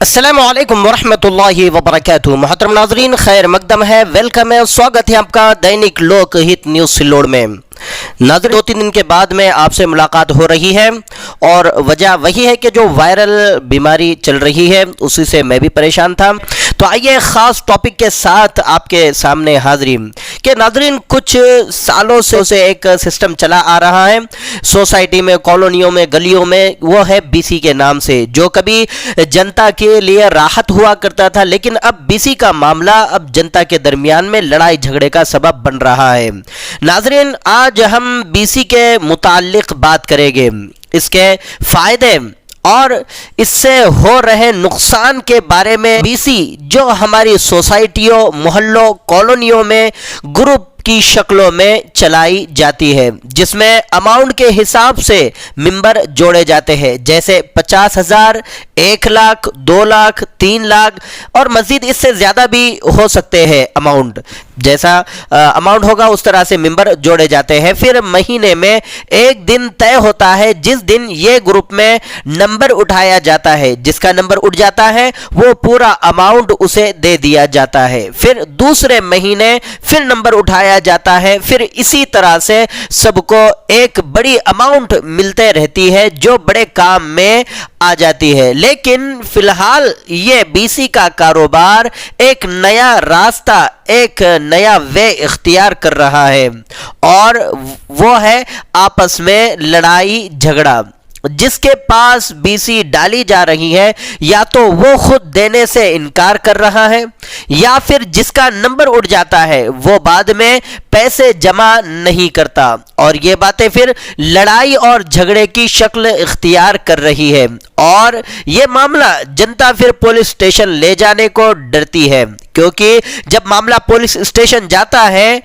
अस्सलामुअलैकुम वरहमतुल्लाहि वबरकातुहू। मोहतरम नाज़रीन, खैर मकदम है, वेलकम है, स्वागत है आपका दैनिक लोकहित न्यूज़ सिल्लोड़ में। नाज़रीन, 2-3 दिन के बाद में आपसे मुलाकात हो रही है और वजह वही है कि जो वायरल बीमारी चल रही है उसी से मैं भी परेशान था। तो आइए ख़ास टॉपिक के साथ आपके सामने हाज़री कि नाज़रीन, कुछ सालों से एक सिस्टम चला आ रहा है सोसाइटी में, कॉलोनियों में, गलियों में, वो है बीसी के नाम से, जो कभी जनता के लिए राहत हुआ करता था, लेकिन अब बीसी का मामला अब जनता के दरमियान में लड़ाई झगड़े का सबब बन रहा है। नाज़रीन, आज हम बीसी के मुताल्लिक बात करेंगे, इसके फायदे और इससे हो रहे नुकसान के बारे में। बीसी जो हमारी सोसाइटियों, मोहल्लों, कॉलोनियों में ग्रुप की शक्लों में चलाई जाती है, जिसमें अमाउंट के हिसाब से मेंबर जोड़े जाते हैं, जैसे 50,000, 1 लाख, 2 लाख, 3 लाख और मजीद इससे ज़्यादा भी हो सकते हैं। अमाउंट जैसा अमाउंट होगा उस तरह से मेंबर जोड़े जाते हैं। फिर महीने में एक दिन तय होता है जिस दिन ये ग्रुप में नंबर उठाया जाता है, जिसका नंबर उठ जाता है वो पूरा अमाउंट उसे दे दिया जाता है। फिर दूसरे महीने फिर नंबर उठाया जाता है, फिर इसी तरह से सबको एक बड़ी अमाउंट मिलते रहती है जो बड़े काम में आ जाती है। लेकिन फिलहाल ये बीसी का कारोबार एक नया रास्ता, एक नया वे इख्तियार कर रहा है और वो है आपस में लड़ाई झगड़ा। जिसके पास बीसी डाली जा रही है या तो वो खुद देने से इनकार कर रहा है या फिर जिसका नंबर उठ जाता है वो बाद में पैसे जमा नहीं करता, और ये बातें फिर लड़ाई और झगड़े की शक्ल इख्तियार कर रही है और ये मामला जनता फिर पुलिस स्टेशन ले जाने को डरती है, क्योंकि जब मामला पुलिस स्टेशन जाता है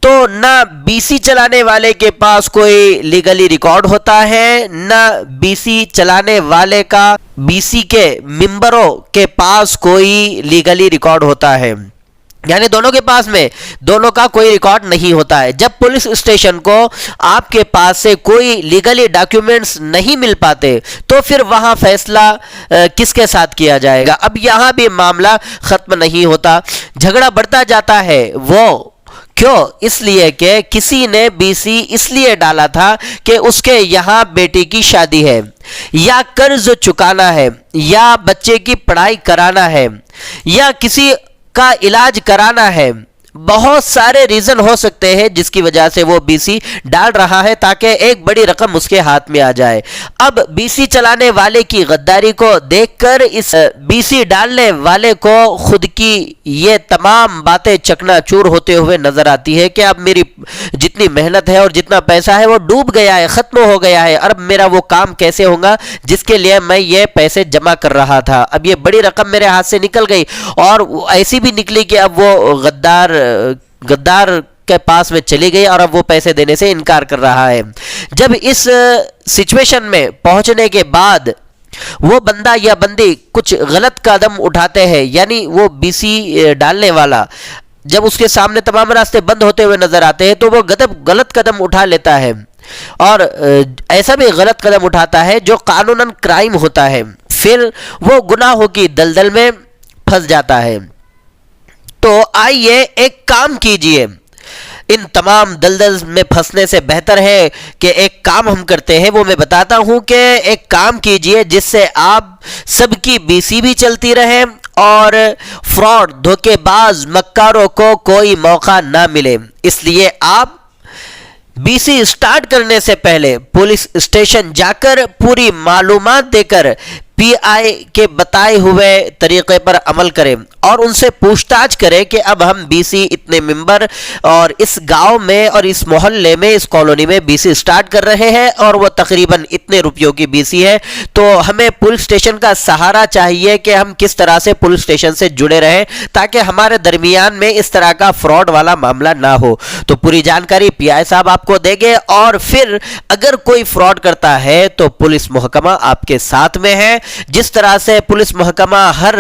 तो ना बीसी चलाने वाले के पास कोई लीगली रिकॉर्ड होता है, ना बीसी चलाने वाले का बीसी के मेंबरों के पास कोई लीगली रिकॉर्ड होता है, यानी दोनों के पास में दोनों का कोई रिकॉर्ड नहीं होता है। जब पुलिस स्टेशन को आपके पास से कोई लीगली डॉक्यूमेंट्स नहीं मिल पाते तो फिर वहां फैसला किसके साथ किया जाएगा। अब यहां भी मामला खत्म नहीं होता, झगड़ा बढ़ता जाता है। वो क्यों? इसलिए कि किसी ने बीसी इसलिए डाला था कि उसके यहाँ बेटी की शादी है या कर्ज चुकाना है या बच्चे की पढ़ाई कराना है या किसी का इलाज कराना है। बहुत सारे रीजन हो सकते हैं जिसकी वजह से वो बीसी डाल रहा है ताकि एक बड़ी रकम उसके हाथ में आ जाए। अब बीसी चलाने वाले की गद्दारी को देखकर इस बीसी डालने वाले को खुद की ये तमाम बातें चकनाचूर होते हुए नजर आती है कि अब मेरी जितनी मेहनत है और जितना पैसा है वो डूब गया है, खत्म हो गया है। अब मेरा वो काम कैसे होगा जिसके लिए मैं ये पैसे जमा कर रहा था। अब ये बड़ी रकम मेरे हाथ से निकल गई और ऐसी भी निकली कि अब वो गद्दार के पास में चली गई और अब वो पैसे देने से इनकार कर रहा है। जब इस सिचुएशन में पहुंचने के बाद वो बंदा या बंदी कुछ गलत कदम उठाते हैं, यानी वो बीसी डालने वाला जब उसके सामने तमाम रास्ते बंद होते हुए नजर आते हैं तो वो गलत कदम उठा लेता है और ऐसा भी गलत कदम उठाता है जो कानूनन क्राइम होता है। फिर वो गुनाहों की दलदल में फंस जाता है। तो आइए एक काम कीजिए, इन तमाम दलदल में फंसने से बेहतर है कि एक काम हम करते हैं, वो मैं बताता हूं कि एक काम कीजिए जिससे आप सबकी बीसी भी चलती रहे और फ्रॉड, धोखेबाज, मक्कारों को कोई मौका ना मिले। इसलिए आप बीसी स्टार्ट करने से पहले पुलिस स्टेशन जाकर पूरी मालूमात देकर पीआई के बताए हुए तरीके पर अमल करें और उनसे पूछताछ करें कि अब हम बीसी इतने मेंबर और इस गांव में और इस मोहल्ले में, इस कॉलोनी में बीसी स्टार्ट कर रहे हैं और वो तकरीबन इतने रुपयों की बीसी है, तो हमें पुलिस स्टेशन का सहारा चाहिए कि हम किस तरह से पुलिस स्टेशन से जुड़े रहें ताकि हमारे दरमियान में इस तरह का फ्रॉड वाला मामला ना हो। तो पूरी जानकारी पीआई साहब आपको देंगे और फिर अगर कोई फ्रॉड करता है तो पुलिस महकमा आपके साथ में है। जिस तरह से पुलिस महकमा हर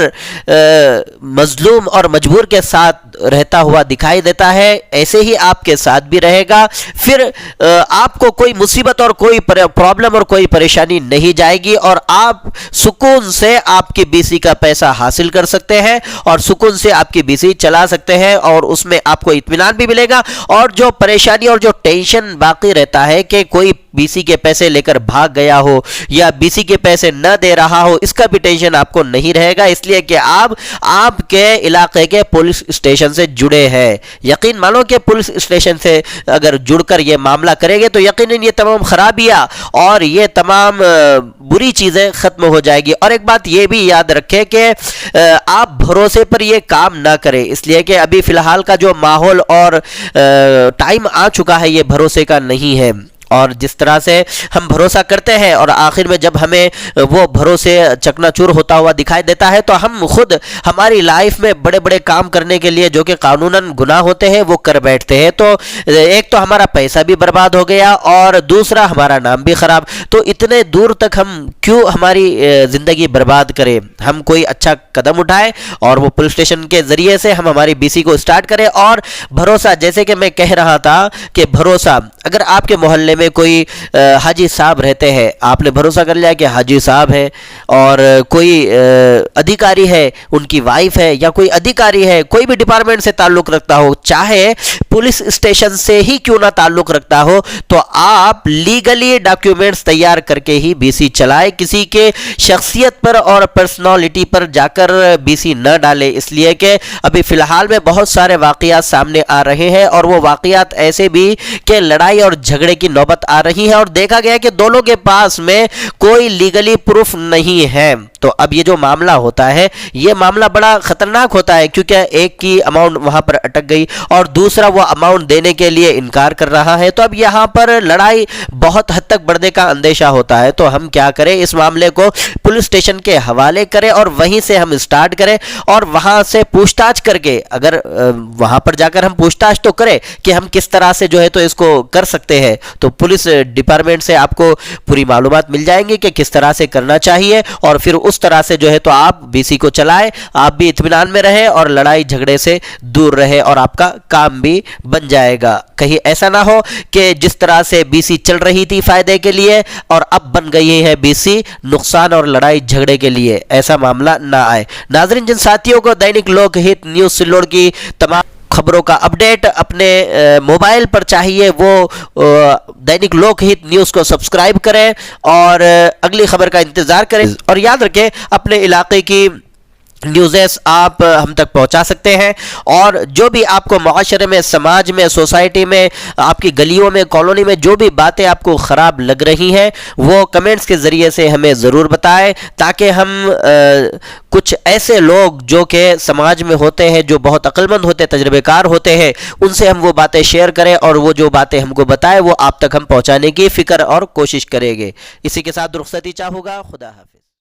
मजलूम और मजबूर के साथ रहता हुआ दिखाई देता है, ऐसे ही आपके साथ भी रहेगा। फिर आपको कोई मुसीबत और कोई प्रॉब्लम और कोई परेशानी नहीं जाएगी और आप सुकून से आपकी बीसी का पैसा हासिल कर सकते हैं और सुकून से आपकी बीसी चला सकते हैं और उसमें आपको इत्मीनान भी मिलेगा। और जो परेशानी और जो टेंशन बाकी रहता है कि कोई बीसी के पैसे लेकर भाग गया हो या बीसी के पैसे न दे रहा हो, इसका भी टेंशन आपको नहीं रहेगा, इसलिए कि आप आपके इलाके के पुलिस स्टेशन से जुड़े हैं। यकीन मानो कि पुलिस स्टेशन से अगर जुड़कर ये मामला करेंगे तो यकीनन ये तमाम खराबियां और ये तमाम बुरी चीजें खत्म हो जाएगी। और एक बात ये भी याद रखें कि आप भरोसे पर ये काम ना करें, इसलिए कि अभी फिलहाल का जो माहौल और टाइम आ चुका है ये भरोसे का नहीं है। और जिस तरह से हम भरोसा करते हैं और आखिर में जब हमें वो भरोसे चकनाचूर होता हुआ दिखाई देता है तो हम खुद हमारी लाइफ में बड़े बड़े काम करने के लिए जो कि कानूनन गुनाह होते हैं वो कर बैठते हैं। तो एक तो हमारा पैसा भी बर्बाद हो गया और दूसरा हमारा नाम भी खराब। तो इतने दूर तक हम क्यों हमारी ज़िंदगी बर्बाद करें? हम कोई अच्छा कदम उठाएं और वो पुलिस स्टेशन के ज़रिए से हम हमारी बीसी को स्टार्ट करें। और भरोसा, जैसे कि मैं कह रहा था कि भरोसा, अगर आपके मोहल्ले में कोई हाजी साहब रहते हैं, आपने भरोसा कर लिया कि हाजी साहब है, और कोई अधिकारी है, उनकी वाइफ है, या कोई अधिकारी है कोई भी डिपार्टमेंट से ताल्लुक रखता हो, चाहे पुलिस स्टेशन से ही क्यों ना ताल्लुक रखता हो, तो आप लीगली डॉक्यूमेंट्स तैयार करके ही बीसी चलाए। किसी के शख्सियत पर और पर्सनालिटी पर जाकर बीसी न डाले, इसलिए कि अभी फिलहाल में बहुत सारे वाकयात सामने आ रहे हैं और वो वाकयात ऐसे भी कि लड़ाई और झगड़े की नौबत आ रही है और देखा गया कि दोनों के पास में कोई लीगली प्रूफ नहीं है। तो अब ये जो मामला होता है ये मामला बड़ा खतरनाक होता है, क्योंकि एक की अमाउंट वहां पर अटक गई और दूसरा वो अमाउंट देने के लिए इनकार कर रहा है। तो अब यहां पर लड़ाई बहुत हद तक बढ़ने का अंदेशा होता है। तो हम क्या करें, इस मामले को पुलिस स्टेशन के हवाले करें और वहीं से हम स्टार्ट करें और वहां से पूछताछ करके, अगर वहां पर जाकर हम पूछताछ तो करें कि हम किस तरह से जो है तो इसको कर सकते हैं, तो पुलिस डिपार्टमेंट से आपको पूरी मालूमात मिल जाएंगी कि किस तरह से करना चाहिए और फिर उस तरह से जो है तो आप बीसी को चलाएं, आप भी इत्मीनान में रहें और लड़ाई झगड़े से दूर रहे और आपका काम भी बन जाएगा। कहीं ऐसा ना हो कि जिस तरह से बीसी चल रही थी फायदे के लिए और अब बन गई है बीसी नुकसान और लड़ाई झगड़े के लिए, ऐसा मामला ना आए। नाज़रीन, जिन साथियों को दैनिक लोकहित न्यूज़ सिल्लोड की तमाम खबरों का अपडेट अपने मोबाइल पर चाहिए, वो दैनिक लोकहित न्यूज़ को सब्सक्राइब करें और अगली खबर का इंतज़ार करें। और याद रखें, अपने इलाके की न्यूज़ेस आप हम तक पहुंचा सकते हैं और जो भी आपको माशरे में, समाज में, सोसाइटी में, आपकी गलियों में, कॉलोनी में जो भी बातें आपको ख़राब लग रही हैं वो कमेंट्स के ज़रिए से हमें ज़रूर बताएं, ताकि हम कुछ ऐसे लोग जो कि समाज में होते हैं, जो बहुत अक्लमंद होते हैं, तजर्बेकार होते हैं, उनसे हम वो बातें शेयर करें और वो जो बातें हमको बताएं वो आप तक हम पहुँचाने की फ़िक्र और कोशिश करेंगे। इसी के साथ रुखसती चाहूँगा। खुदा हाफिज़।